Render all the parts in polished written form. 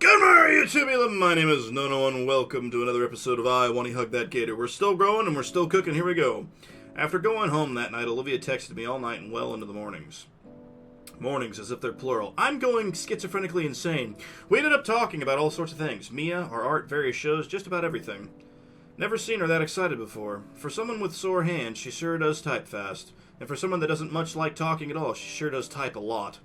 Good morning, YouTube. My name is NoNoNoah, and welcome to another episode of Wani Hug That Gator. We're still growing and we're still cooking. Here we go. After going home that night, Olivia texted me all night and well into the mornings. Mornings, as if they're plural. I'm going schizophrenically insane. We ended up talking about all sorts of things. Mia, our art, various shows, just about everything. Never seen her that excited before. For someone with sore hands, she sure does type fast. And for someone that doesn't much like talking at all, she sure does type a lot.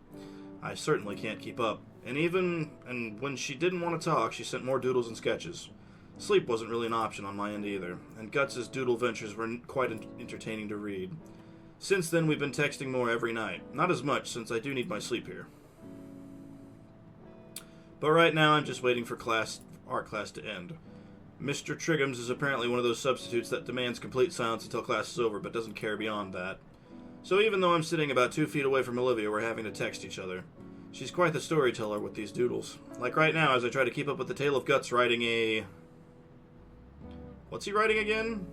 I certainly can't keep up. And when she didn't want to talk, she sent more doodles and sketches. Sleep wasn't really an option on my end either, and Guts' doodle ventures were quite entertaining to read. Since then, we've been texting more every night. Not as much, since I do need my sleep here. But right now, I'm just waiting for art class to end. Mr. Triggums is apparently one of those substitutes that demands complete silence until class is over, but doesn't care beyond that. So even though I'm sitting about 2 feet away from Olivia, we're having to text each other. She's quite the storyteller with these doodles. Like right now, as I try to keep up with the tale of Guts writing a... What's he writing again?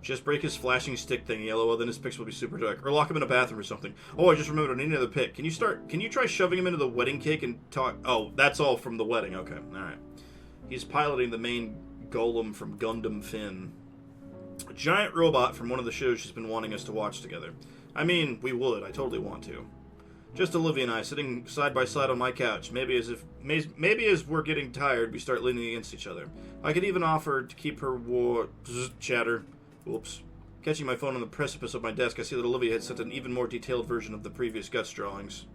Just break his flashing stick thing yellow, well, then his pics will be super dark. Or lock him in a bathroom or something. Oh, I just remembered any other pic. Can you try shoving him into the wedding cake and talk... Oh, that's all from the wedding. Okay, alright. He's piloting the main golem from Gundam Finn. A giant robot from one of the shows she's been wanting us to watch together. I mean, we would. I totally want to. Just Olivia and I sitting side by side on my couch. Maybe as we're getting tired, we start leaning against each other. I could even offer to keep her chatter. Oops. Catching my phone on the precipice of my desk, I see that Olivia had sent an even more detailed version of the previous Guts drawings.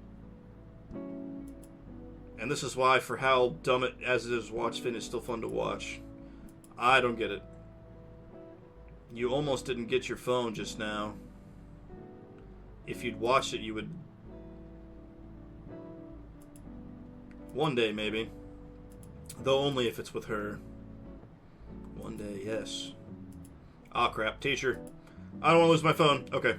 And this is why, for how dumb it as it is, Watch Finn is still fun to watch. I don't get it. You almost didn't get your phone just now. If you'd watched it, you would... One day, maybe. Though only if it's with her. One day, yes. Ah, crap. Teacher. I don't want to lose my phone. Okay.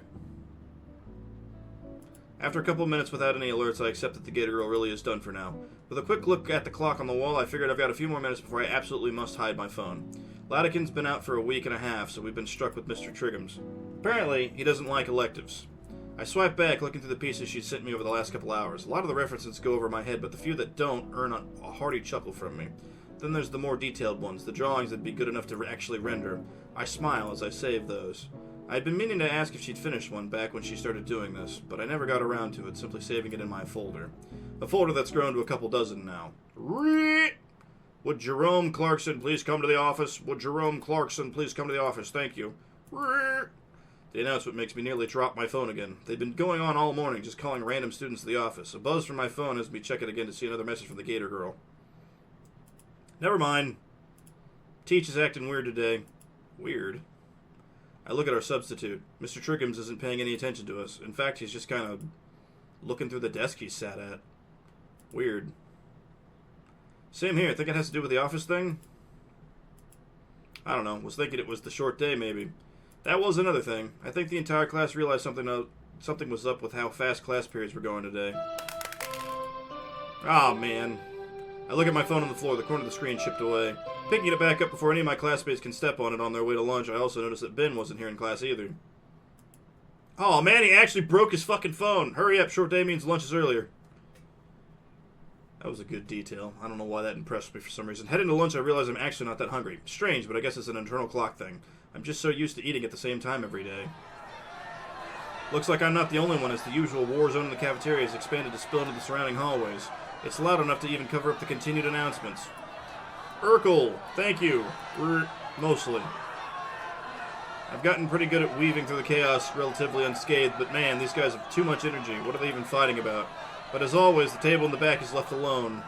After a couple of minutes without any alerts, I accept that the Gator Girl really is done for now. With a quick look at the clock on the wall, I figured I've got a few more minutes before I absolutely must hide my phone. Latikin's been out for a week and a half, so we've been struck with Mr. Triggums. Apparently, he doesn't like electives. I swipe back, looking through the pieces she's sent me over the last couple hours. A lot of the references go over my head, but the few that don't earn a hearty chuckle from me. Then there's the more detailed ones, the drawings that'd be good enough to actually render. I smile as I save those. I had been meaning to ask if she'd finished one back when she started doing this, but I never got around to it, simply saving it in my folder. A folder that's grown to a couple dozen now. Would Jerome Clarkson please come to the office? Would Jerome Clarkson please come to the office? Thank you. The announcement makes me nearly drop my phone again. They've been going on all morning, just calling random students to the office. A buzz from my phone has me check it again to see another message from the Gator Girl. Never mind. Teach is acting weird today. Weird? I look at our substitute. Mr. Triggums isn't paying any attention to us. In fact, he's just kind of looking through the desk he's sat at. Weird. Same here. Think it has to do with the office thing? I don't know. Was thinking it was the short day, maybe. That was another thing. I think the entire class realized something was up with how fast class periods were going today. Ah, man. I look at my phone on the floor, the corner of the screen chipped away. Picking it back up before any of my classmates can step on it on their way to lunch, I also noticed that Ben wasn't here in class either. Oh, man, he actually broke his fucking phone. Hurry up, short day means lunch is earlier. That was a good detail. I don't know why that impressed me for some reason. Heading to lunch, I realize I'm actually not that hungry. Strange, but I guess it's an internal clock thing. I'm just so used to eating at the same time every day. Looks like I'm not the only one, as the usual war zone in the cafeteria has expanded to spill into the surrounding hallways. It's loud enough to even cover up the continued announcements. Urkel, thank you. Mostly. I've gotten pretty good at weaving through the chaos relatively unscathed, but man, these guys have too much energy. What are they even fighting about? But as always, the table in the back is left alone.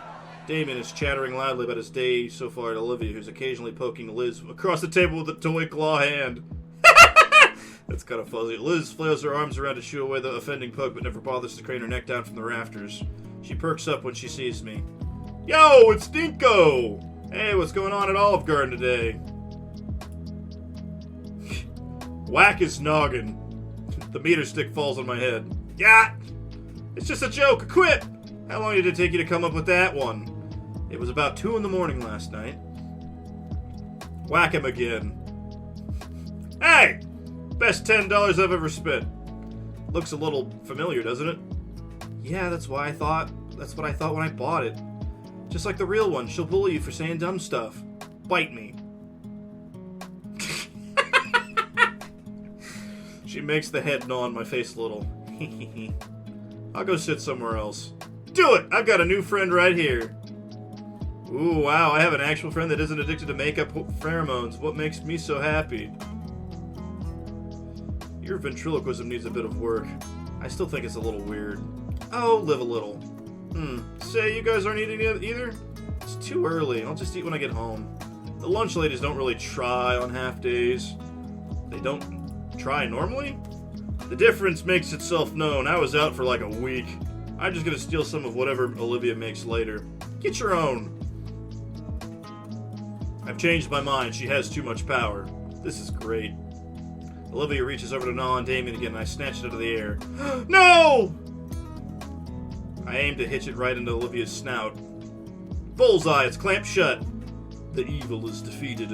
Damien is chattering loudly about his day so far at Olivia, who's occasionally poking Liz across the table with a toy claw hand. That's kind of fuzzy. Liz flails her arms around to shoo away the offending poke, but never bothers to crane her neck down from the rafters. She perks up when she sees me. Yo, it's Dinko! Hey, what's going on at Olive Garden today? Whack his noggin. The meter stick falls on my head. Yeah! It's just a joke, a quip! How long did it take you to come up with that one? It was about 2 in the morning last night. Whack him again. Hey! Best $10 I've ever spent. Looks a little familiar, doesn't it? Yeah, that's why I thought. That's what I thought when I bought it. Just like the real one, she'll bully you for saying dumb stuff. Bite me. She makes the head gnaw on my face a little. I'll go sit somewhere else. Do it! I've got a new friend right here. Ooh, wow, I have an actual friend that isn't addicted to makeup pheromones. What makes me so happy? Your ventriloquism needs a bit of work. I still think it's a little weird. Oh, live a little. Say, you guys aren't eating either? It's too early. I'll just eat when I get home. The lunch ladies don't really try on half days. They don't try normally? The difference makes itself known. I was out for like a week. I'm just gonna steal some of whatever Olivia makes later. Get your own. I've changed my mind. She has too much power. This is great. Olivia reaches over to gnaw on Damien again, and I snatch it out of the air. No! I aim to hitch it right into Olivia's snout. Bullseye, it's clamped shut. The evil is defeated.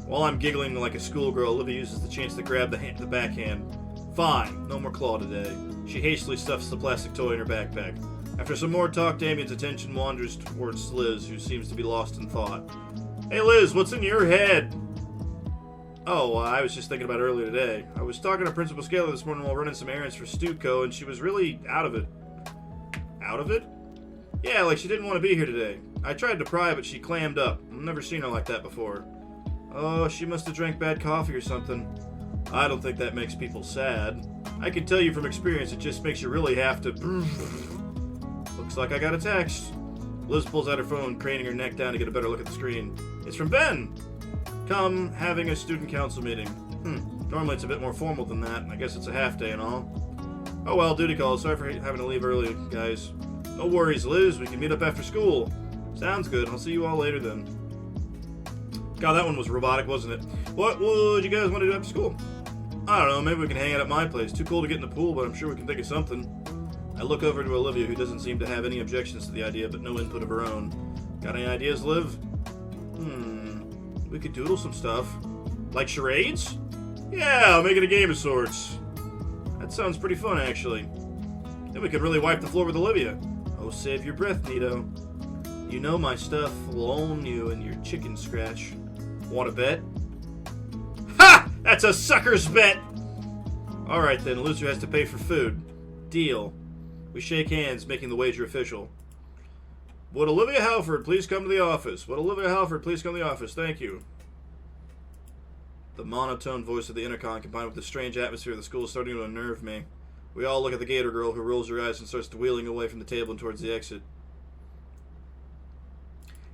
While I'm giggling like a schoolgirl, Olivia uses the chance to grab the backhand. Fine, no more claw today. She hastily stuffs the plastic toy in her backpack. After some more talk, Damien's attention wanders towards Liz, who seems to be lost in thought. Hey Liz, what's in your head? Oh, I was just thinking about earlier today. I was talking to Principal Scaler this morning while running some errands for Stuco, and she was really out of it. Out of it? Yeah, like she didn't want to be here today. I tried to pry, but she clammed up. I've never seen her like that before. Oh, she must have drank bad coffee or something. I don't think that makes people sad. I can tell you from experience, it just makes you really have to... Looks like I got a text. Liz pulls out her phone, craning her neck down to get a better look at the screen. It's from Ben. Come, having a student council meeting. Normally it's a bit more formal than that. I guess it's a half day and all. Oh well, duty call. Sorry for having to leave early, guys. No worries, Liz. We can meet up after school. Sounds good. I'll see you all later then. God, that one was robotic, wasn't it? What would you guys want to do after school? I don't know. Maybe we can hang out at my place. Too cool to get in the pool, but I'm sure we can think of something. I look over to Olivia, who doesn't seem to have any objections to the idea, but no input of her own. Got any ideas, Liv? We could doodle some stuff. Like charades? Yeah, I'll make it a game of sorts. That sounds pretty fun, actually. Then we could really wipe the floor with Olivia. Oh, save your breath, Nito. You know my stuff will own you and your chicken scratch. Want to bet? Ha! That's a sucker's bet! Alright then, loser has to pay for food. Deal. We shake hands, making the wager official. Would Olivia Halford please come to the office? Would Olivia Halford please come to the office? Thank you. The monotone voice of the intercom combined with the strange atmosphere of the school is starting to unnerve me. We all look at the Gator girl, who rolls her eyes and starts wheeling away from the table and towards the exit.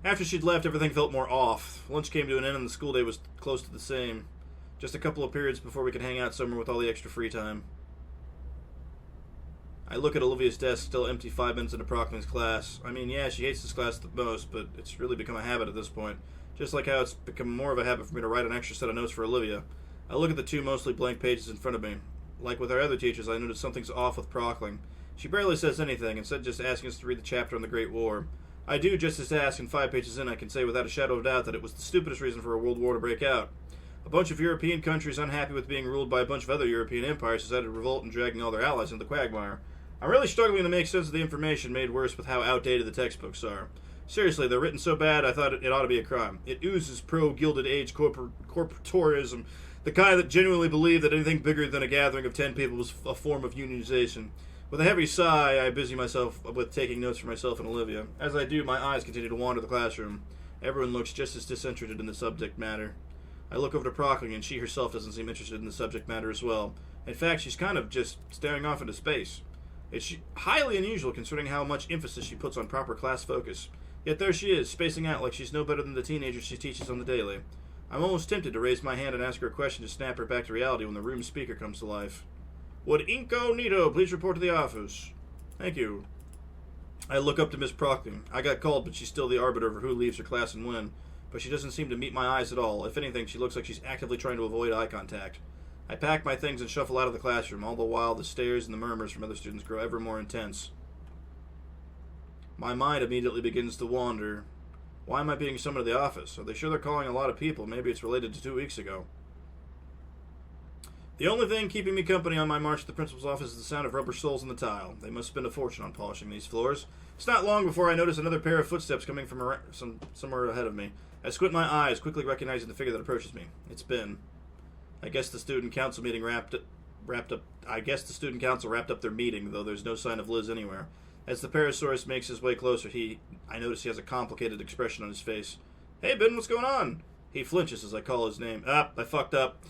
After she'd left, everything felt more off. Lunch came to an end and the school day was close to the same. Just a couple of periods before we could hang out somewhere with all the extra free time. I look at Olivia's desk, still empty 5 minutes into Prockling's class. I mean, yeah, she hates this class the most, but it's really become a habit at this point. Just like how it's become more of a habit for me to write an extra set of notes for Olivia. I look at the 2 mostly blank pages in front of me. Like with our other teachers, I notice something's off with Prockling. She barely says anything, instead just asking us to read the chapter on the Great War. I do just as asked, and 5 pages in I can say without a shadow of doubt that it was the stupidest reason for a world war to break out. A bunch of European countries unhappy with being ruled by a bunch of other European empires decided to revolt and dragging all their allies into the quagmire. I'm really struggling to make sense of the information, made worse with how outdated the textbooks are. Seriously, they're written so bad I thought it ought to be a crime. It oozes pro-Gilded Age corporatism, the kind that genuinely believed that anything bigger than a gathering of 10 people was a form of unionization. With a heavy sigh, I busy myself with taking notes for myself and Olivia. As I do, my eyes continue to wander the classroom. Everyone looks just as disinterested in the subject matter. I look over to Prockling, and she herself doesn't seem interested in the subject matter as well. In fact, she's kind of just staring off into space. It's highly unusual considering how much emphasis she puts on proper class focus. Yet there she is, spacing out like she's no better than the teenagers she teaches on the daily. I'm almost tempted to raise my hand and ask her a question to snap her back to reality when the room speaker comes to life. Would Incognito please report to the office? Thank you. I look up to Miss Prockling. I got called, but she's still the arbiter of who leaves her class and when. But she doesn't seem to meet my eyes at all. If anything, she looks like she's actively trying to avoid eye contact. I pack my things and shuffle out of the classroom, all the while the stares and the murmurs from other students grow ever more intense. My mind immediately begins to wander. Why am I being summoned to the office? Are they sure they're calling a lot of people? Maybe it's related to 2 weeks ago. The only thing keeping me company on my march to the principal's office is the sound of rubber soles in the tile. They must spend a fortune on polishing these floors. It's not long before I notice another pair of footsteps coming from somewhere ahead of me. I squint my eyes, quickly recognizing the figure that approaches me. It's Ben. I guess the student council meeting wrapped up their meeting, though there's no sign of Liz anywhere. As the Parasaurus makes his way closer, I notice he has a complicated expression on his face. Hey, Ben, what's going on? He flinches as I call his name. I fucked up.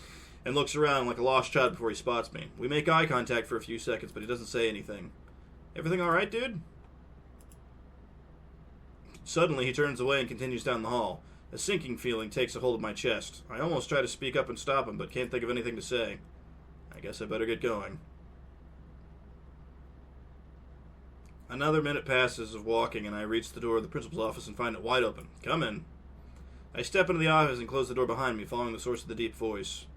And looks around like a lost child before he spots me. We make eye contact for a few seconds, but he doesn't say anything. Everything alright, dude? Suddenly, he turns away and continues down the hall. A sinking feeling takes a hold of my chest. I almost try to speak up and stop him, but can't think of anything to say. I guess I better get going. Another minute passes of walking, and I reach the door of the principal's office and find it wide open. Come in. I step into the office and close the door behind me, following the source of the deep voice.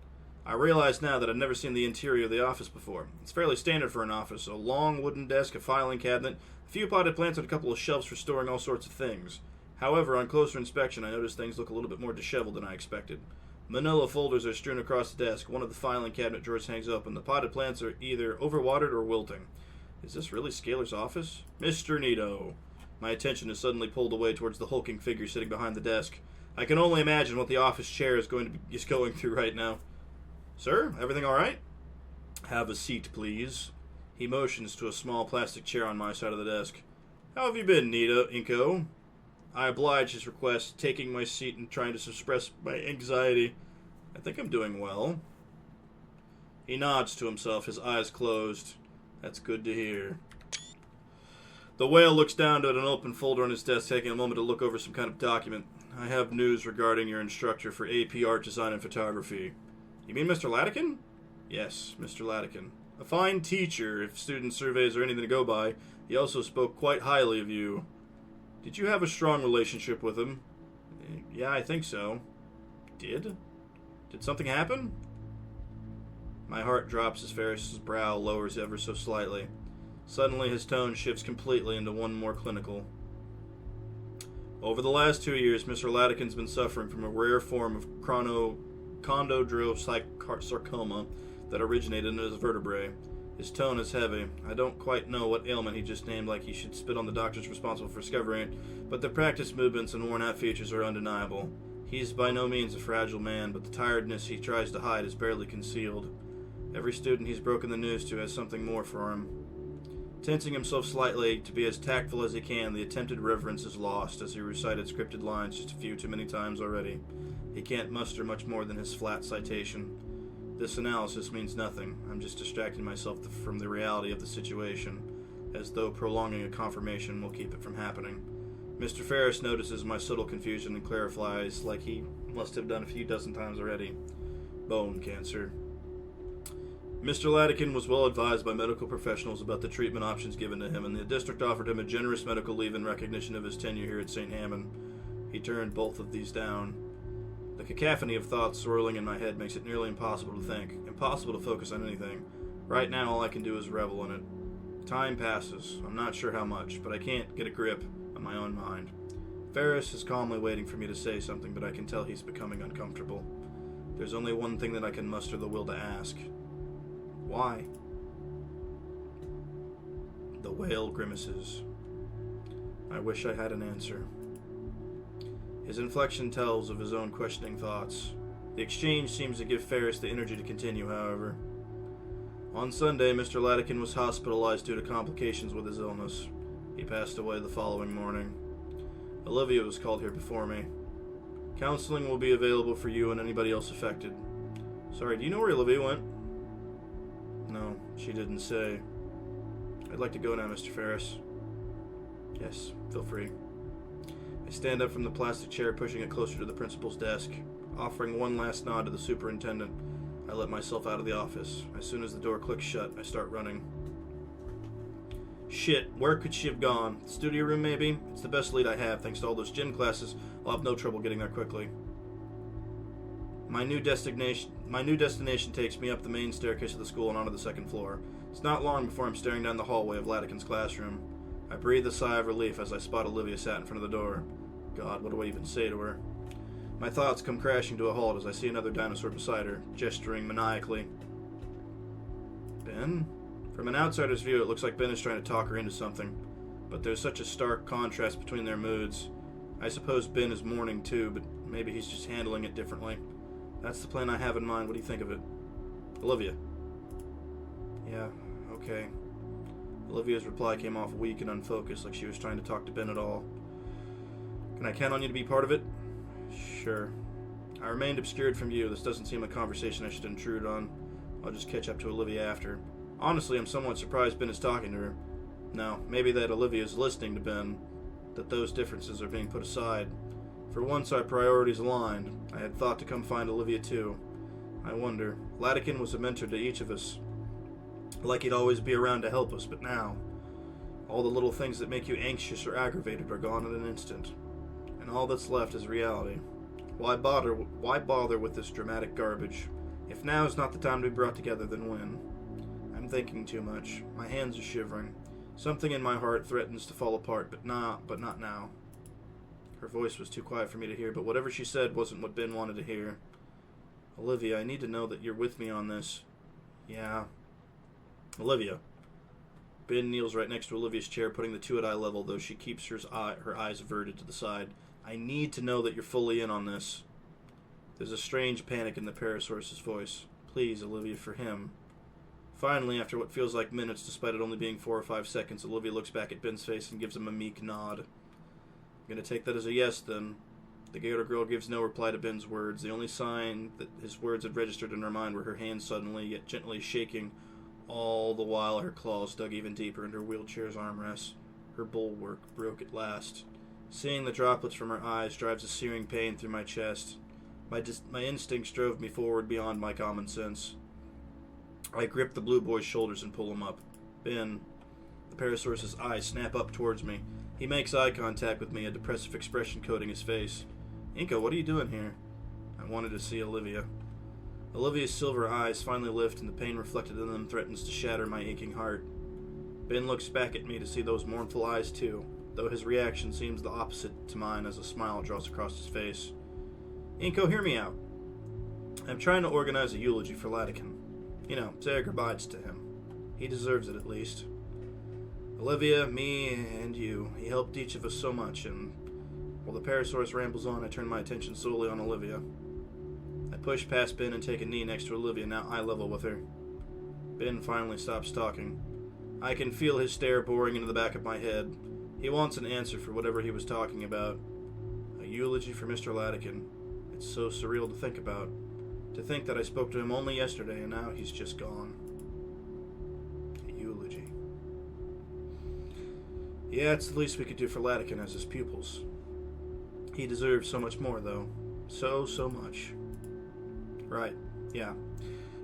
I realize now that I've never seen the interior of the office before. It's fairly standard for an office. A long wooden desk, a filing cabinet, a few potted plants, and a couple of shelves for storing all sorts of things. However, on closer inspection, I notice things look a little bit more disheveled than I expected. Manila folders are strewn across the desk. One of the filing cabinet drawers hangs open. The potted plants are either overwatered or wilting. Is this really Scalar's office? Mr. Nito. My attention is suddenly pulled away towards the hulking figure sitting behind the desk. I can only imagine what the office chair is going through right now. Sir, everything all right? Have a seat, please. He motions to a small plastic chair on my side of the desk. How have you been, Inko? I oblige his request, taking my seat and trying to suppress my anxiety. I think I'm doing well. He nods to himself, his eyes closed. That's good to hear. The whale looks down at an open folder on his desk, taking a moment to look over some kind of document. I have news regarding your instructor for AP Art Design and Photography. You mean Mr. Latican? Yes, Mr. Latican. A fine teacher, if student surveys are anything to go by. He also spoke quite highly of you. Did you have a strong relationship with him? Yeah, I think so. Did something happen? My heart drops as Ferris's brow lowers ever so slightly. Suddenly, his tone shifts completely into one more clinical. Over the last 2 years, Mr. Latican's been suffering from a rare form of chondrodrosarcoma that originated in his vertebrae. His tone is heavy. I don't quite know what ailment he just named, like he should spit on the doctors responsible for discovering it, but the practiced movements and worn-out features are undeniable. He's by no means a fragile man, but the tiredness he tries to hide is barely concealed. Every student he's broken the news to has something more for him. Tensing himself slightly to be as tactful as he can, the attempted reverence is lost as he recited scripted lines just a few too many times already. He can't muster much more than his flat citation. This analysis means nothing. I'm just distracting myself from the reality of the situation, as though prolonging a confirmation will keep it from happening. Mr. Ferris notices my subtle confusion and clarifies, like he must have done a few dozen times already. Bone cancer. Mr. Latican was well advised by medical professionals about the treatment options given to him, and the district offered him a generous medical leave in recognition of his tenure here at St. Hammond. He turned both of these down. The cacophony of thoughts swirling in my head makes it nearly impossible to think, impossible to focus on anything. Right now, all I can do is revel in it. Time passes. I'm not sure how much, but I can't get a grip on my own mind. Ferris is calmly waiting for me to say something, but I can tell he's becoming uncomfortable. There's only one thing that I can muster the will to ask. Why? The whale grimaces. I wish I had an answer. His inflection tells of his own questioning thoughts. The exchange seems to give Ferris the energy to continue, however. On Sunday, Mr. Latican was hospitalized due to complications with his illness. He passed away the following morning. Olivia was called here before me. Counseling will be available for you and anybody else affected. Sorry, do you know where Olivia went? No, she didn't say. I'd like to go now, Mr. Ferris. Yes, feel free. I stand up from the plastic chair, pushing it closer to the principal's desk. Offering one last nod to the superintendent, I let myself out of the office. As soon as the door clicks shut, I start running. Shit, where could she have gone? The studio room, maybe? It's the best lead I have, thanks to all those gym classes. I'll have no trouble getting there quickly. My new destination takes me up the main staircase of the school and onto the second floor. It's not long before I'm staring down the hallway of Latican's classroom. I breathe a sigh of relief as I spot Olivia sat in front of the door. God, what do I even say to her? My thoughts come crashing to a halt as I see another dinosaur beside her, gesturing maniacally. Ben? From an outsider's view, it looks like Ben is trying to talk her into something, but there's such a stark contrast between their moods. I suppose Ben is mourning too, but maybe he's just handling it differently. That's the plan I have in mind. What do you think of it? Olivia. Yeah, okay. Olivia's reply came off weak and unfocused, like she was trying to talk to Ben at all. Can I count on you to be part of it? Sure. I remained obscured from you. This doesn't seem a conversation I should intrude on. I'll just catch up to Olivia after. Honestly, I'm somewhat surprised Ben is talking to her. No, maybe that Olivia is listening to Ben, that those differences are being put aside. For once, our priorities aligned. I had thought to come find Olivia too. I wonder. Latikin was a mentor to each of us. Like he'd always be around to help us, but now, all the little things that make you anxious or aggravated are gone in an instant. And all that's left is reality. Why bother with this dramatic garbage? If now is not the time to be brought together, then when? I'm thinking too much. My hands are shivering. Something in my heart threatens to fall apart, but not now. Her voice was too quiet for me to hear, but whatever she said wasn't what Ben wanted to hear. Olivia, I need to know that you're with me on this. Yeah. Olivia. Ben kneels right next to Olivia's chair, putting the two at eye level, though she keeps her eyes averted to the side. I need to know that you're fully in on this. There's a strange panic in the Parasaurus's voice. Please, Olivia, for him. Finally, after what feels like minutes, despite it only being 4 or 5 seconds, Olivia looks back at Ben's face and gives him a meek nod. I'm going to take that as a yes, then. The Gator girl gives no reply to Ben's words. The only sign that his words had registered in her mind were her hands suddenly, yet gently shaking, all the while her claws dug even deeper into her wheelchair's armrests. Her bulwark broke at last. Seeing the droplets from her eyes drives a searing pain through my chest. My instincts drove me forward beyond my common sense. I grip the blue boy's shoulders and pull him up. Ben. The Parasaurus's eyes snap up towards me. He makes eye contact with me, a depressive expression coating his face. Inca, what are you doing here? I wanted to see Olivia. Olivia's silver eyes finally lift, and the pain reflected in them threatens to shatter my aching heart. Ben looks back at me to see those mournful eyes too, though his reaction seems the opposite to mine as a smile draws across his face. Inco, hear me out. I'm trying to organize a eulogy for Latikin. You know, say our goodbyes to him. He deserves it, at least. Olivia, me, and you. He helped each of us so much, and while the Parasaurus rambles on, I turn my attention solely on Olivia. I push past Ben and take a knee next to Olivia, now eye level with her. Ben finally stops talking. I can feel his stare boring into the back of my head. He wants an answer for whatever he was talking about. A eulogy for Mr. Latikin. It's so surreal to think about. To think that I spoke to him only yesterday and now he's just gone. A eulogy. Yeah, it's the least we could do for Latikin as his pupils. He deserves so much more, though. So much. Right, yeah.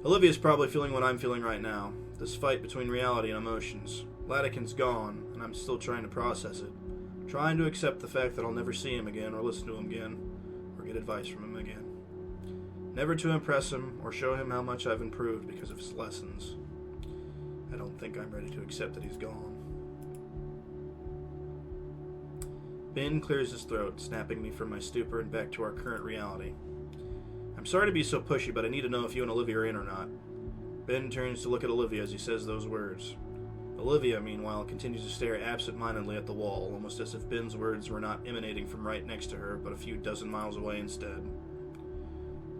Olivia's probably feeling what I'm feeling right now. This fight between reality and emotions. Latikin's gone, and I'm still trying to process it. Trying to accept the fact that I'll never see him again, or listen to him again, or get advice from him again. Never to impress him, or show him how much I've improved because of his lessons. I don't think I'm ready to accept that he's gone. Ben clears his throat, snapping me from my stupor and back to our current reality. I'm sorry to be so pushy, but I need to know if you and Olivia are in or not. Ben turns to look at Olivia as he says those words. Olivia, meanwhile, continues to stare absent-mindedly at the wall, almost as if Ben's words were not emanating from right next to her, but a few dozen miles away instead.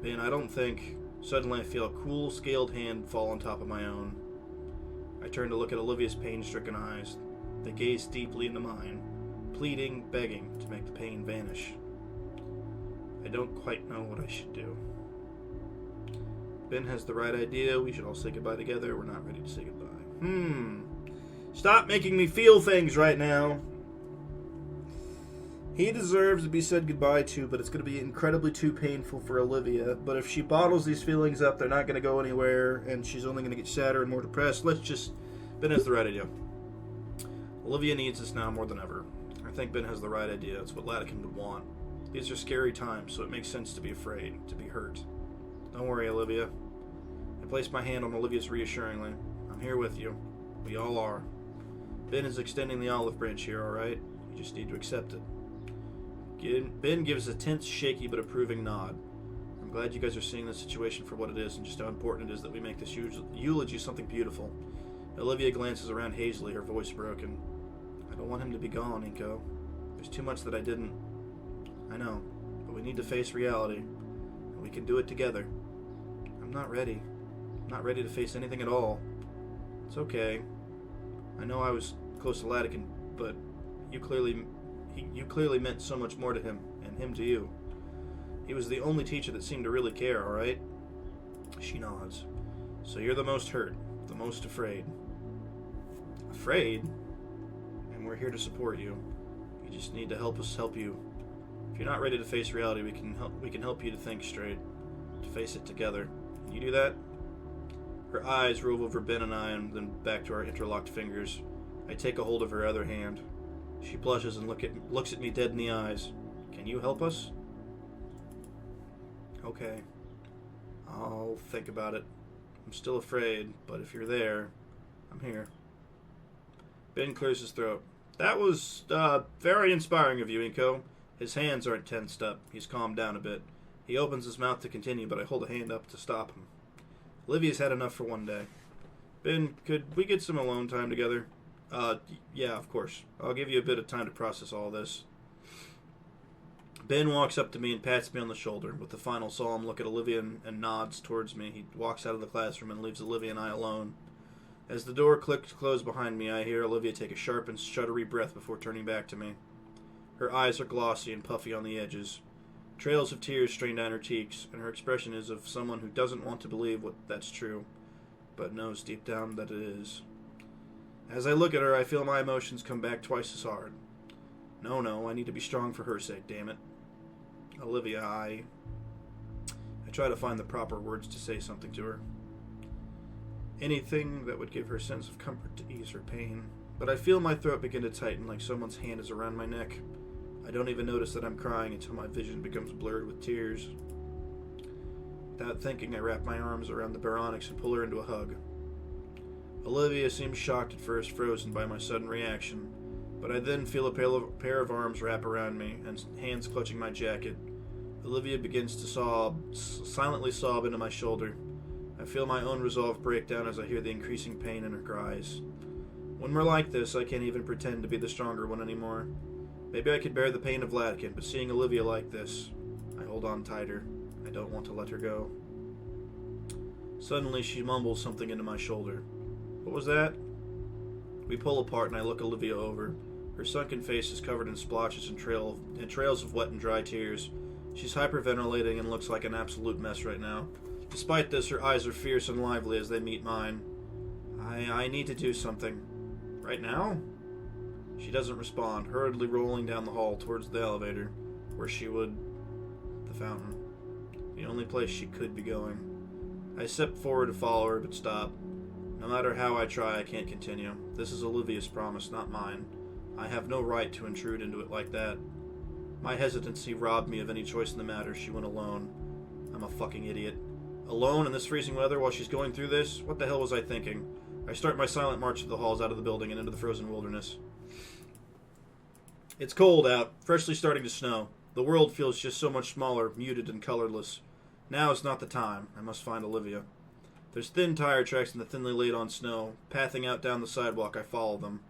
Ben, I don't think... Suddenly I feel a cool, scaled hand fall on top of my own. I turn to look at Olivia's pain-stricken eyes. They gaze deeply into mine, pleading, begging to make the pain vanish. I don't quite know what I should do. Ben has the right idea. We should all say goodbye together. We're not ready to say goodbye. Stop making me feel things right now. He deserves to be said goodbye to, but it's going to be incredibly too painful for Olivia. But if she bottles these feelings up, they're not going to go anywhere, and she's only going to get sadder and more depressed. Ben has the right idea. Olivia needs us now more than ever. I think Ben has the right idea. It's what Latikin would want. These are scary times, so it makes sense to be afraid, to be hurt. Don't worry, Olivia. I place my hand on Olivia's reassuringly. I'm here with you. We all are. Ben is extending the olive branch here, alright? You just need to accept it. Ben gives a tense, shaky, but approving nod. I'm glad you guys are seeing the situation for what it is and just how important it is that we make this eulogy something beautiful. Olivia glances around hazily, her voice broken. I don't want him to be gone, Inko. There's too much that I didn't. I know, but we need to face reality, and we can do it together. I'm not ready. I'm not ready to face anything at all. It's okay. I know I was close to Latican, but you clearly meant so much more to him, and him to you. He was the only teacher that seemed to really care, alright? She nods. So you're the most hurt, the most afraid. Afraid? And we're here to support you. You just need to help us help you. If you're not ready to face reality, we can help you to think straight, to face it together. Can you do that? Her eyes rove over Ben and I, and then back to our interlocked fingers. I take a hold of her other hand. She blushes and looks at me dead in the eyes. Can you help us? Okay. I'll think about it. I'm still afraid, but if you're there, I'm here. Ben clears his throat. That was very inspiring of you, Inko. His hands aren't tensed up. He's calmed down a bit. He opens his mouth to continue, but I hold a hand up to stop him. Olivia's had enough for one day. Ben, could we get some alone time together? Yeah, of course. I'll give you a bit of time to process all this. Ben walks up to me and pats me on the shoulder with the final solemn look at Olivia and nods towards me. He walks out of the classroom and leaves Olivia and I alone. As the door clicks closed behind me, I hear Olivia take a sharp and shuddery breath before turning back to me. Her eyes are glossy and puffy on the edges. Trails of tears strain down her cheeks, and her expression is of someone who doesn't want to believe that's true, but knows deep down that it is. As I look at her, I feel my emotions come back twice as hard. No, I need to be strong for her sake, damn it. Olivia, I try to find the proper words to say something to her. Anything that would give her a sense of comfort to ease her pain, but I feel my throat begin to tighten like someone's hand is around my neck. I don't even notice that I'm crying until my vision becomes blurred with tears. Without thinking, I wrap my arms around the Baronix and pull her into a hug. Olivia seems shocked at first, frozen by my sudden reaction, but I then feel a pair of arms wrap around me and hands clutching my jacket. Olivia begins to silently sob into my shoulder. I feel my own resolve break down as I hear the increasing pain in her cries. When we're like this, I can't even pretend to be the stronger one anymore. Maybe I could bear the pain of Latican, but seeing Olivia like this, I hold on tighter. I don't want to let her go. Suddenly, she mumbles something into my shoulder. What was that? We pull apart and I look Olivia over. Her sunken face is covered in splotches and trails of wet and dry tears. She's hyperventilating and looks like an absolute mess right now. Despite this, her eyes are fierce and lively as they meet mine. I need to do something. Right now? She doesn't respond, hurriedly rolling down the hall towards the elevator, where she would... the fountain. The only place she could be going. I step forward to follow her, but stop. No matter how I try, I can't continue. This is Olivia's promise, not mine. I have no right to intrude into it like that. My hesitancy robbed me of any choice in the matter. She went alone. I'm a fucking idiot. Alone in this freezing weather while she's going through this? What the hell was I thinking? I start my silent march through the halls, out of the building, and into the frozen wilderness. It's cold out, freshly starting to snow. The world feels just so much smaller, muted and colorless. Now is not the time. I must find Olivia. There's thin tire tracks in the thinly laid-on snow. Pathing out down the sidewalk, I follow them.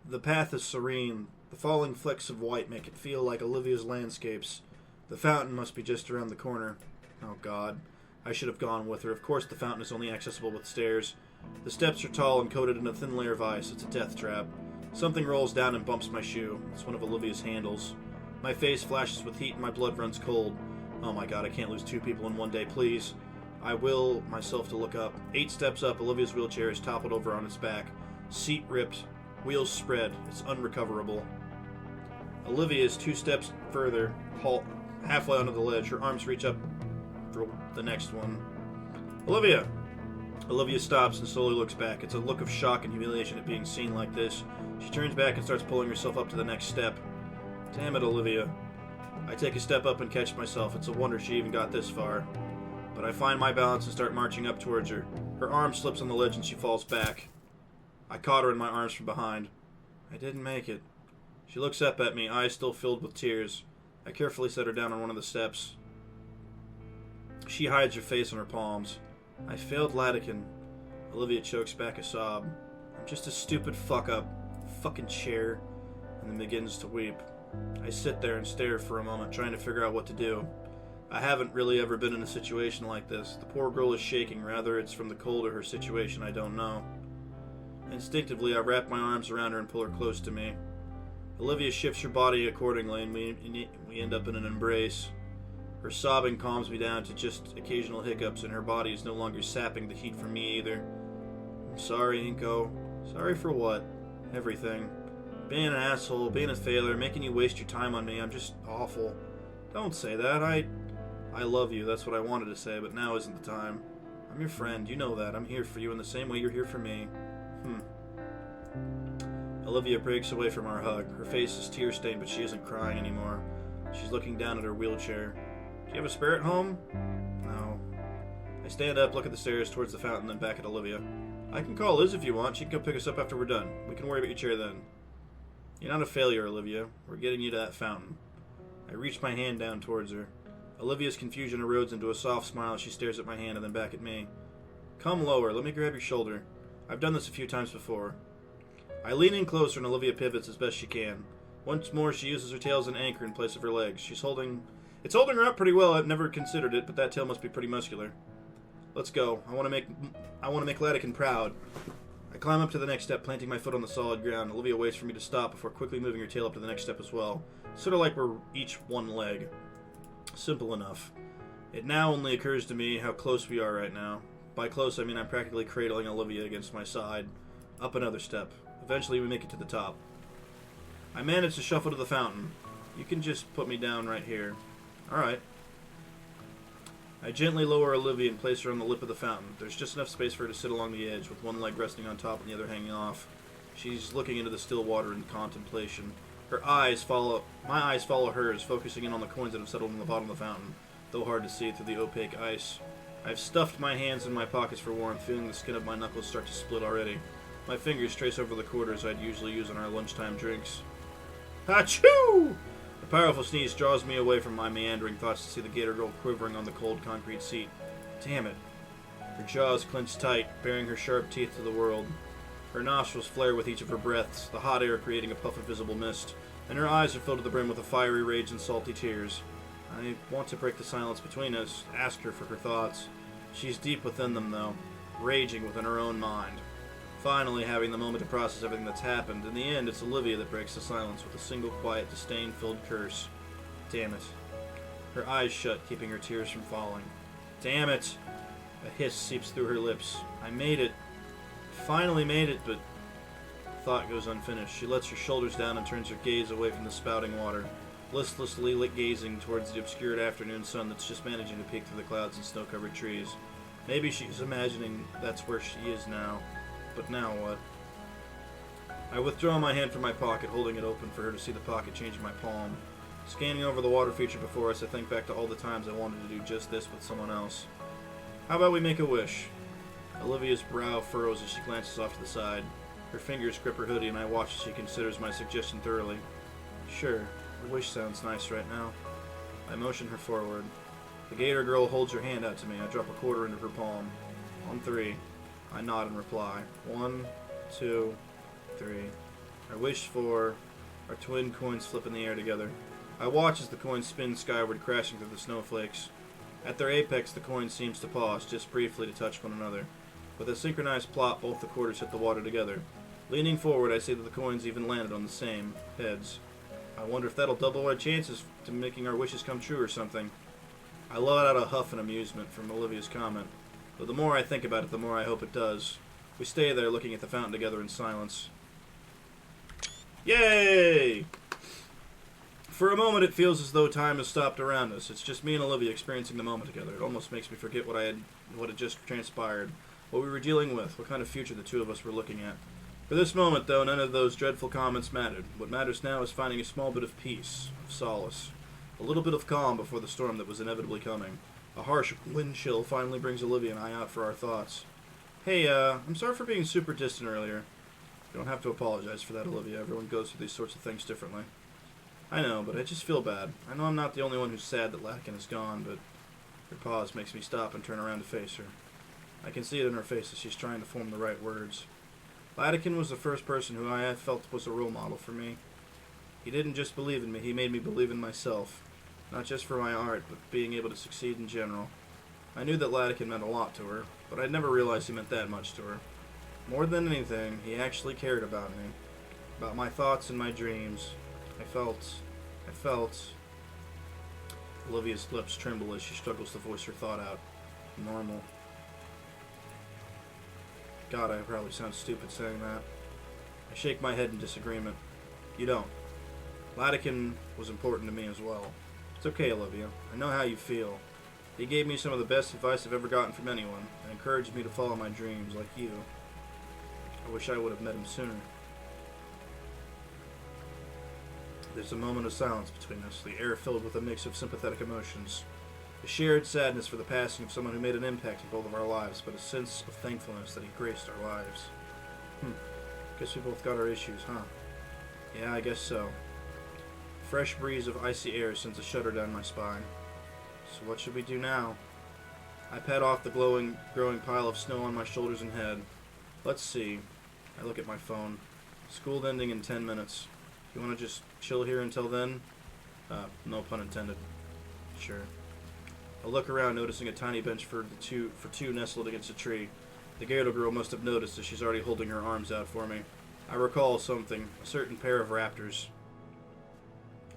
The path is serene. The falling flecks of white make it feel like Olivia's landscapes. The fountain must be just around the corner. Oh, God. I should have gone with her. Of course the fountain is only accessible with stairs. The steps are tall and coated in a thin layer of ice. It's a death trap. Something rolls down and bumps my shoe. It's one of Olivia's handles. My face flashes with heat and my blood runs cold. Oh my God, I can't lose 2 people in one day, please. I will myself to look up. 8 steps up, Olivia's wheelchair is toppled over on its back. Seat ripped, wheels spread. It's unrecoverable. Olivia is 2 steps further, halfway onto the ledge. Her arms reach up for the next one. Olivia! Olivia stops and slowly looks back. It's a look of shock and humiliation at being seen like this. She turns back and starts pulling herself up to the next step. Damn it, Olivia. I take a step up and catch myself. It's a wonder she even got this far. But I find my balance and start marching up towards her. Her arm slips on the ledge and she falls back. I caught her in my arms from behind. I didn't make it. She looks up at me, eyes still filled with tears. I carefully set her down on one of the steps. She hides her face in her palms. I failed Latican. Olivia chokes back a sob. I'm just a stupid fuck-up. Fucking chair. And then begins to weep. I sit there and stare for a moment, trying to figure out what to do. I haven't really ever been in a situation like this. The poor girl is shaking. Rather, it's from the cold or her situation, I don't know. Instinctively, I wrap my arms around her and pull her close to me. Olivia shifts her body accordingly, and we end up in an embrace. Her sobbing calms me down to just occasional hiccups, and her body is no longer sapping the heat from me either. I'm sorry, Inko. Sorry for what? Everything. Being an asshole, being a failure, making you waste your time on me. I'm just awful. Don't say that. I love you. That's what I wanted to say, but now isn't the time. I'm your friend. You know that. I'm here for you in the same way you're here for me. Olivia breaks away from our hug. Her face is tear-stained, but she isn't crying anymore. She's looking down at her wheelchair. Do you have a spare at home? No. I stand up, look at the stairs, towards the fountain, then back at Olivia. I can call Liz if you want. She can come pick us up after we're done. We can worry about your chair then. You're not a failure, Olivia. We're getting you to that fountain. I reach my hand down towards her. Olivia's confusion erodes into a soft smile as she stares at my hand and then back at me. Come lower. Let me grab your shoulder. I've done this a few times before. I lean in closer and Olivia pivots as best she can. Once more, she uses her tail as an anchor in place of her legs. It's holding her up pretty well. I've never considered it, but that tail must be pretty muscular. Let's go. I want to make Latican proud. I climb up to the next step, planting my foot on the solid ground. Olivia waits for me to stop before quickly moving her tail up to the next step as well. Sort of like we're each one leg. Simple enough. It now only occurs to me how close we are right now. By close, I mean I'm practically cradling Olivia against my side. Up another step. Eventually we make it to the top. I manage to shuffle to the fountain. You can just put me down right here. Alright. I gently lower Olivia and place her on the lip of the fountain. There's just enough space for her to sit along the edge, with one leg resting on top and the other hanging off. She's looking into the still water in contemplation. My eyes follow hers, focusing in on the coins that have settled on the bottom of the fountain, though hard to see through the opaque ice. I've stuffed my hands in my pockets for warmth, feeling the skin of my knuckles start to split already. My fingers trace over the quarters I'd usually use on our lunchtime drinks. Achoo! A powerful sneeze draws me away from my meandering thoughts to see the Gator girl quivering on the cold concrete seat. Damn it. Her jaws clenched tight, baring her sharp teeth to the world. Her nostrils flare with each of her breaths, the hot air creating a puff of visible mist, and her eyes are filled to the brim with a fiery rage and salty tears. I want to break the silence between us, ask her for her thoughts. She's deep within them, though, raging within her own mind. Finally, having the moment to process everything that's happened, in the end, it's Olivia that breaks the silence with a single quiet, disdain-filled curse. Damn it. Her eyes shut, keeping her tears from falling. Damn it! A hiss seeps through her lips. I made it. Finally made it, but thought goes unfinished. She lets her shoulders down and turns her gaze away from the spouting water, listlessly gazing towards the obscured afternoon sun that's just managing to peek through the clouds and snow-covered trees. Maybe she's imagining that's where she is now. But now what? I withdraw my hand from my pocket, holding it open for her to see the pocket change in my palm. Scanning over the water feature before us, I think back to all the times I wanted to do just this with someone else. How about we make a wish? Olivia's brow furrows as she glances off to the side. Her fingers grip her hoodie and I watch as she considers my suggestion thoroughly. Sure, a wish sounds nice right now. I motion her forward. The Gator girl holds her hand out to me. I drop a quarter into her palm. On 3. I nod in reply. 1, 2, 3. I wish for... Our twin coins flip in the air together. I watch as the coins spin skyward, crashing through the snowflakes. At their apex, the coin seems to pause, just briefly to touch one another. With a synchronized plop, both the quarters hit the water together. Leaning forward, I see that the coins even landed on the same heads. I wonder if that'll double our chances to making our wishes come true or something. I let out a huff in amusement from Olivia's comment. But the more I think about it, the more I hope it does. We stay there looking at the fountain together in silence. Yay! For a moment it feels as though time has stopped around us. It's just me and Olivia experiencing the moment together. It almost makes me forget what had just transpired, what we were dealing with, what kind of future the two of us were looking at. For this moment, though, none of those dreadful comments mattered. What matters now is finding a small bit of peace, of solace. A little bit of calm before the storm that was inevitably coming. A harsh wind chill finally brings Olivia and I out for our thoughts. Hey, I'm sorry for being super distant earlier. You don't have to apologize for that, Olivia. Everyone goes through these sorts of things differently. I know, but I just feel bad. I know I'm not the only one who's sad that Latican is gone, but Her pause makes me stop and turn around to face her. I can see it in her face as she's trying to form the right words. Latikin was the first person who I felt was a role model for me. He didn't just believe in me, he made me believe in myself. Not just for my art, but being able to succeed in general. I knew that Latikin meant a lot to her, but I'd never realized he meant that much to her. More than anything, he actually cared about me. About my thoughts and my dreams. I felt... Olivia's lips tremble as she struggles to voice her thought out. Normal. God, I probably sound stupid saying that. I shake my head in disagreement. You don't. Latikin was important to me as well. It's okay, Olivia. I know how you feel. He gave me some of the best advice I've ever gotten from anyone, and encouraged me to follow my dreams, like you. I wish I would have met him sooner. There's a moment of silence between us, the air filled with a mix of sympathetic emotions. A shared sadness for the passing of someone who made an impact in both of our lives, but a sense of thankfulness that he graced our lives. Guess we both got our issues, huh? Yeah, I guess so. A fresh breeze of icy air sends a shudder down my spine. So what should we do now? I pat off the growing pile of snow on my shoulders and head. Let's see. I look at my phone. School ending in 10 minutes. You want to just chill here until then? No pun intended. Sure. I look around, noticing a tiny bench for two nestled against a tree. The Gator girl must have noticed as she's already holding her arms out for me. I recall something, a certain pair of raptors.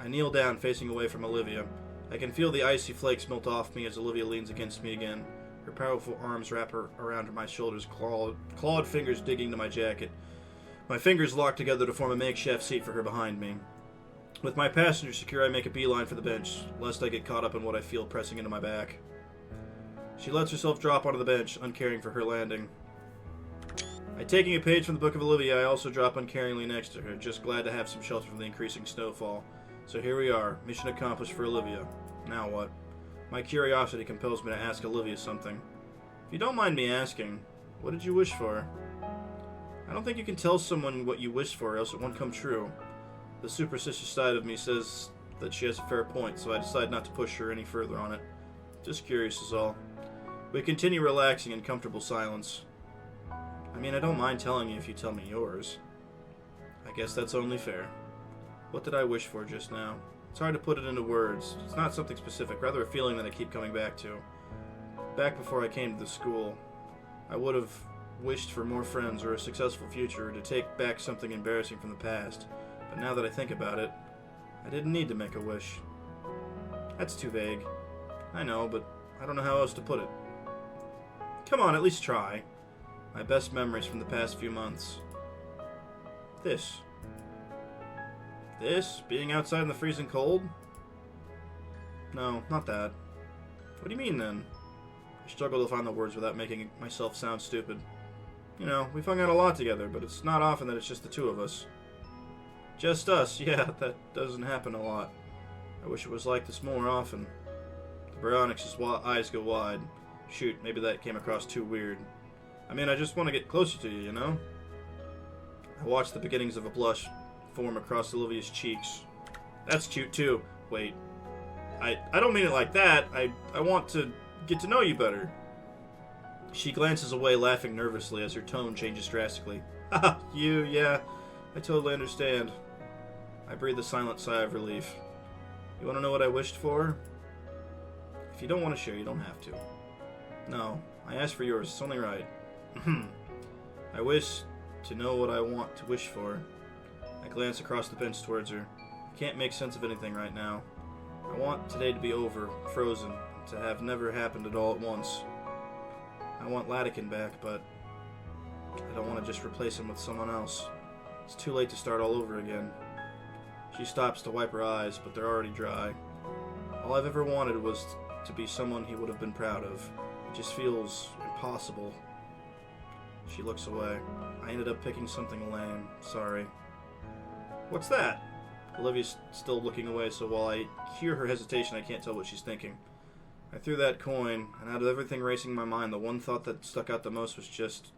I kneel down, facing away from Olivia. I can feel the icy flakes melt off me as Olivia leans against me again. Her powerful arms wrap her around my shoulders, clawed fingers digging into my jacket. My fingers lock together to form a makeshift seat for her behind me. With my passenger secure, I make a beeline for the bench, lest I get caught up in what I feel pressing into my back. She lets herself drop onto the bench, uncaring for her landing. Taking a page from the Book of Olivia, I also drop uncaringly next to her, just glad to have some shelter from the increasing snowfall. So here we are, mission accomplished for Olivia. Now what? My curiosity compels me to ask Olivia something. If you don't mind me asking, what did you wish for? I don't think you can tell someone what you wish for, else it won't come true. The superstitious side of me says that she has a fair point, so I decide not to push her any further on it. Just curious is all. We continue relaxing in comfortable silence. I mean, I don't mind telling you if you tell me yours. I guess that's only fair. What did I wish for just now? It's hard to put it into words. It's not something specific, rather a feeling that I keep coming back to. Back before I came to the school, I would have wished for more friends or a successful future, or to take back something embarrassing from the past. But now that I think about it, I didn't need to make a wish. That's too vague. I know, but I don't know how else to put it. Come on, at least try. My best memories from the past few months. This. This? Being outside in the freezing cold? No, not that. What do you mean, then? I struggle to find the words without making myself sound stupid. You know, we've hung out a lot together, but it's not often that it's just the two of us. Just us, yeah, that doesn't happen a lot. I wish it was like this more often. The Baryonyx's eyes go wide. Shoot, maybe that came across too weird. I mean, I just want to get closer to you, you know? I watch the beginnings of a blush form across Olivia's cheeks. That's cute, too. Wait. I don't mean it like that. I want to get to know you better. She glances away, laughing nervously as her tone changes drastically. Haha, you, yeah. I totally understand. I breathe a silent sigh of relief. You want to know what I wished for? If you don't want to share, you don't have to. No, I asked for yours. It's only right. I wish to know what I want to wish for. I glance across the bench towards her. I can't make sense of anything right now. I want today to be over, frozen, to have never happened at all at once. I want Latikin back, but I don't want to just replace him with someone else. It's too late to start all over again. She stops to wipe her eyes, but they're already dry. All I've ever wanted was to be someone he would have been proud of. It just feels impossible. She looks away. I ended up picking something lame. Sorry. What's that? Olivia's still looking away, so while I hear her hesitation, I can't tell what she's thinking. I threw that coin, and out of everything racing in my mind, the one thought that stuck out the most was just...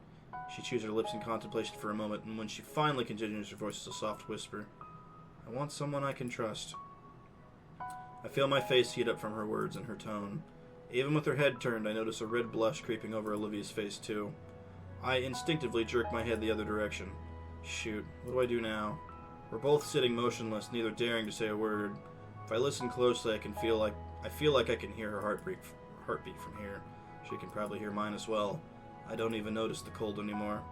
She chews her lips in contemplation for a moment, and when she finally continues, her voice is a soft whisper. I want someone I can trust. I feel my face heat up from her words and her tone. Even with her head turned, I notice a red blush creeping over Olivia's face, too. I instinctively jerk my head the other direction. Shoot, what do I do now? We're both sitting motionless, neither daring to say a word. If I listen closely, I feel like I can hear her heartbeat from here. She can probably hear mine as well. I don't even notice the cold anymore.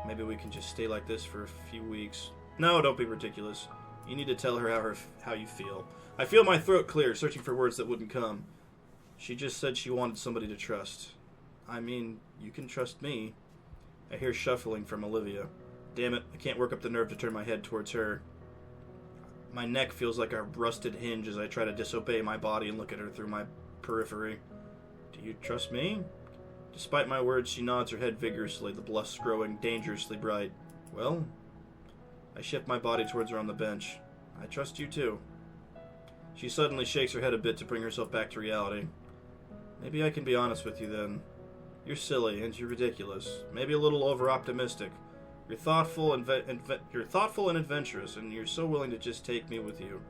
Maybe we can just stay like this for a few weeks. No, don't be ridiculous. You need to tell her how you feel. I feel my throat clear, searching for words that wouldn't come. She just said she wanted somebody to trust. I mean, you can trust me. I hear shuffling from Olivia. Damn it, I can't work up the nerve to turn my head towards her. My neck feels like a rusted hinge as I try to disobey my body and look at her through my periphery. Do you trust me? Despite my words, she nods her head vigorously, the blush growing dangerously bright. Well, I shift my body towards her on the bench. I trust you too. She suddenly shakes her head a bit to bring herself back to reality. Maybe I can be honest with you then. You're silly and you're ridiculous. Maybe a little over-optimistic. You're thoughtful and adventurous, and you're so willing to just take me with you.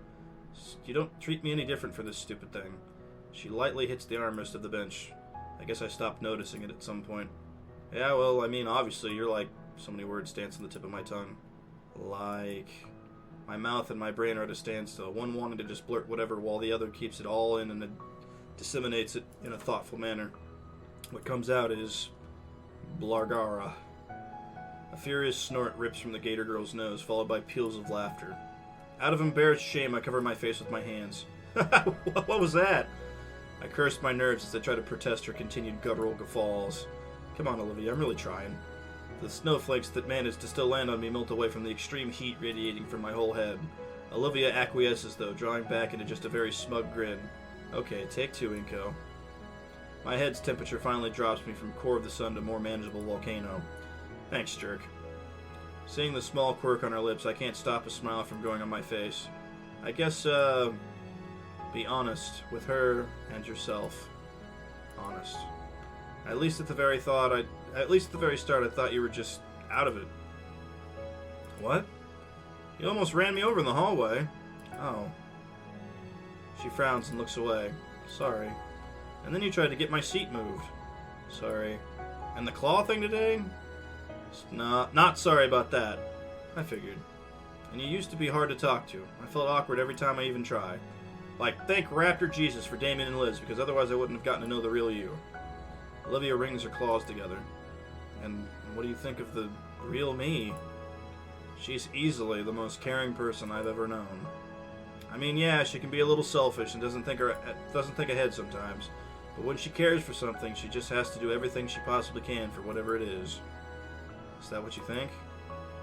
You don't treat me any different for this stupid thing. She lightly hits the armrest of the bench. I guess I stopped noticing it at some point. Yeah, well, I mean, obviously, you're like... So many words dance on the tip of my tongue. Like... My mouth and my brain are at a standstill, one wanting to just blurt whatever while the other keeps it all in and disseminates it in a thoughtful manner. What comes out is... Blargara. A furious snort rips from the Gator girl's nose, followed by peals of laughter. Out of embarrassed shame, I cover my face with my hands. What was that? I cursed my nerves as I tried to protest her continued guttural guffaws. Come on, Olivia, I'm really trying. The snowflakes that managed to still land on me melt away from the extreme heat radiating from my whole head. Olivia acquiesces, though, drawing back into just a very smug grin. Okay, take two, Inko. My head's temperature finally drops me from core of the sun to more manageable volcano. Thanks, jerk. Seeing the small quirk on her lips, I can't stop a smile from growing on my face. I guess, be honest with her and yourself. Honest. At least at the very start, I thought you were just out of it. What? You almost ran me over in the hallway. Oh. She frowns and looks away. Sorry. And then you tried to get my seat moved. Sorry. And the claw thing today? Not sorry about that. I figured. And you used to be hard to talk to. I felt awkward every time I even tried. Like, thank Raptor Jesus for Damien and Liz, because otherwise I wouldn't have gotten to know the real you. Olivia wrings her claws together. And what do you think of the real me? She's easily the most caring person I've ever known. I mean, yeah, she can be a little selfish and doesn't think ahead sometimes. But when she cares for something, she just has to do everything she possibly can for whatever it is. Is that what you think?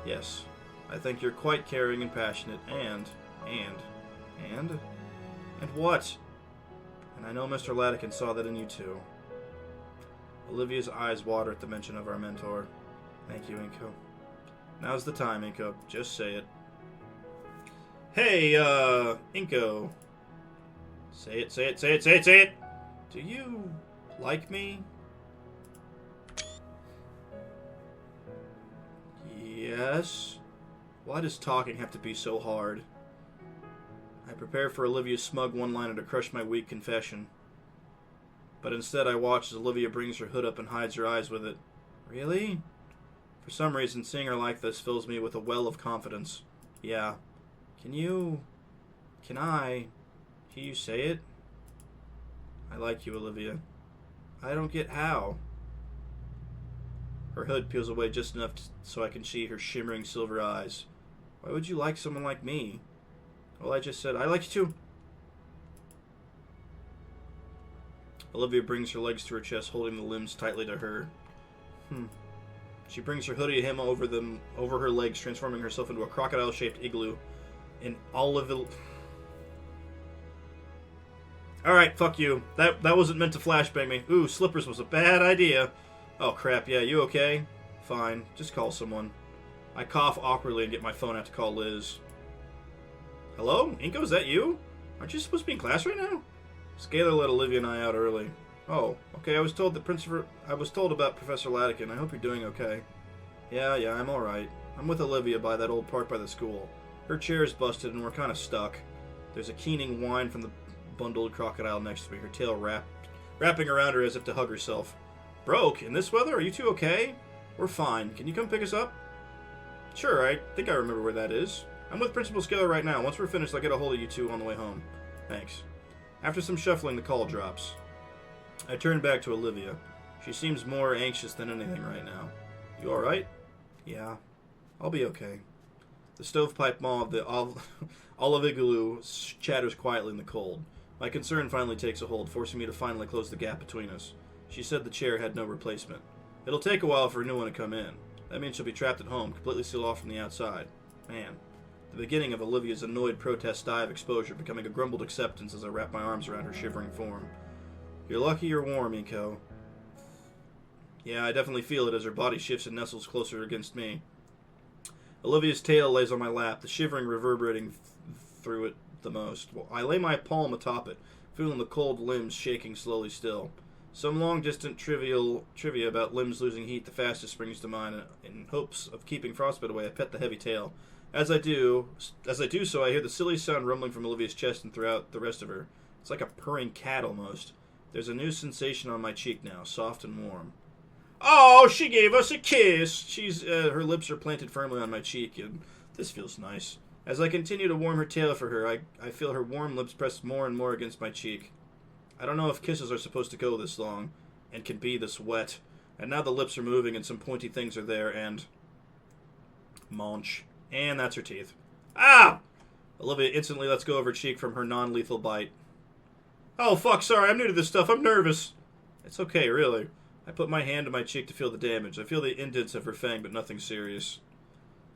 Yes. I think you're quite caring and passionate, and what? And I know Mr. Latican saw that in you too. Olivia's eyes water at the mention of our mentor. Thank you, Inko. Now's the time, Inko. Just say it. Hey, Inko. Say it. Do you like me? Yes. Why does talking have to be so hard? I prepare for Olivia's smug one-liner to crush my weak confession. But instead I watch as Olivia brings her hood up and hides her eyes with it. Really? For some reason, seeing her like this fills me with a well of confidence. Yeah. Can I hear you say it? I like you, Olivia. I don't get how. Her hood peels away just enough so I can see her shimmering silver eyes. Why would you like someone like me? Well, I just said, I like you too. Olivia brings her legs to her chest, holding the limbs tightly to her. She brings her hoodie hem over her legs, transforming herself into a crocodile-shaped igloo. In Alright, fuck you. That wasn't meant to flashbang me. Ooh, slippers was a bad idea. Oh crap, yeah, you okay? Fine, just call someone. I cough awkwardly and get my phone out to call Liz. Hello? Inko, is that you? Aren't you supposed to be in class right now? Scalar let Olivia and I out early. Oh, okay, I was told about Professor Latican. I hope you're doing okay. Yeah, I'm alright. I'm with Olivia by that old park by the school. Her chair is busted and we're kind of stuck. There's a keening whine from the bundled crocodile next to me, her tail wrapping around her as if to hug herself. Broke? In this weather? Are you two okay? We're fine. Can you come pick us up? Sure, I think I remember where that is. I'm with Principal Scaler right now. Once we're finished, I'll get a hold of you two on the way home. Thanks. After some shuffling, the call drops. I turn back to Olivia. She seems more anxious than anything right now. You alright? Yeah. I'll be okay. The stovepipe maw of the olive igloo chatters quietly in the cold. My concern finally takes a hold, forcing me to finally close the gap between us. She said the chair had no replacement. It'll take a while for a new one to come in. That means she'll be trapped at home, completely sealed off from the outside. Man. The beginning of Olivia's annoyed protest die of exposure, becoming a grumbled acceptance as I wrap my arms around her shivering form. You're lucky you're warm, Eco. Yeah, I definitely feel it as her body shifts and nestles closer against me. Olivia's tail lays on my lap, the shivering reverberating through it the most. I lay my palm atop it, feeling the cold limbs shaking slowly still. Some long-distant trivia about limbs losing heat the fastest springs to mind. In hopes of keeping frostbite away, I pet the heavy tail. As I do so, I hear the silly sound rumbling from Olivia's chest and throughout the rest of her. It's like a purring cat almost. There's a new sensation on my cheek now, soft and warm. Oh, she gave us a kiss! Her lips are planted firmly on my cheek, and this feels nice. As I continue to warm her tail for her, I feel her warm lips press more and more against my cheek. I don't know if kisses are supposed to go this long, and can be this wet. And now the lips are moving, and some pointy things are there, and... Munch. And that's her teeth. Ah! Olivia instantly lets go of her cheek from her non-lethal bite. Oh, fuck, sorry, I'm new to this stuff, I'm nervous. It's okay, really. I put my hand to my cheek to feel the damage. I feel the indents of her fang, but nothing serious.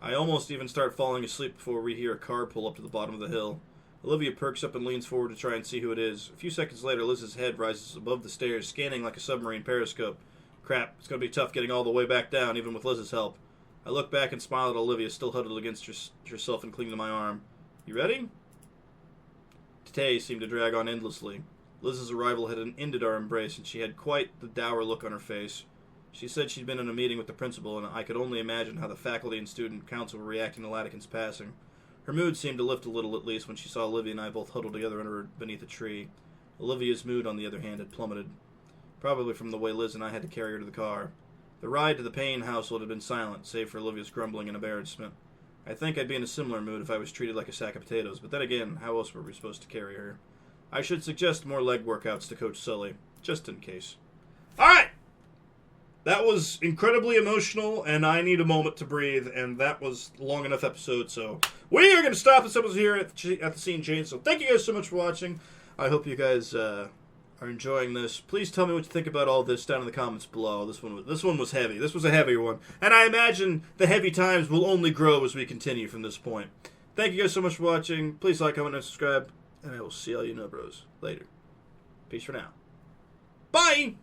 I almost even start falling asleep before we hear a car pull up to the bottom of the hill. Olivia perks up and leans forward to try and see who it is. A few seconds later, Liz's head rises above the stairs, scanning like a submarine periscope. Crap, it's going to be tough getting all the way back down, even with Liz's help. I look back and smile at Olivia, still huddled against herself and clinging to my arm. You ready? Today seemed to drag on endlessly. Liz's arrival had ended our embrace, and she had quite the dour look on her face. She said she'd been in a meeting with the principal, and I could only imagine how the faculty and student council were reacting to Latican's passing. Her mood seemed to lift a little, at least, when she saw Olivia and I both huddled together beneath a tree. Olivia's mood, on the other hand, had plummeted. Probably from the way Liz and I had to carry her to the car. The ride to the Payne household had been silent, save for Olivia's grumbling and embarrassment. I think I'd be in a similar mood if I was treated like a sack of potatoes, but then again, how else were we supposed to carry her? I should suggest more leg workouts to Coach Sully, just in case. Alright! That was incredibly emotional, and I need a moment to breathe, and that was long enough episode, so we are going to stop this episode here at the scene change. So thank you guys so much for watching. I hope you guys are enjoying this. Please tell me what you think about all this down in the comments below. This one was heavy. This was a heavy one, and I imagine the heavy times will only grow as we continue from this point. Thank you guys so much for watching. Please like, comment, and subscribe, and I will see all you no bros later. Peace for now. Bye!